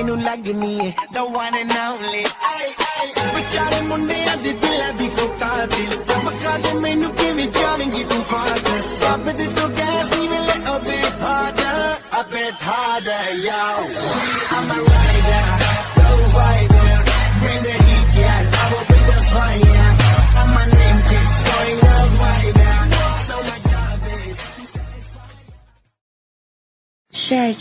ਮੈਨੂੰ ਲੱਗਨੀ ਏ the one and only ਵਿਚਾਰੇ ਮੁੰਡਿਆਂ ਦੀ ਦਿਲਾਂ ਦੀ ਤੂੰ ਕਾਤਿਲ ਬਕਾ ਦੇ ਮੈਨੂੰ ਕਿਵੇਂ ਜਾਵੇਂਗੀ ਤੂੰ ਫਾਸਲ ਸਭ ਦੇ ਤੂੰ gas even little bit harder a bit harder yo I'm a rider go rider bring the heat girl I will bring the fire and my name keeps going up wider so my job is to satisfy share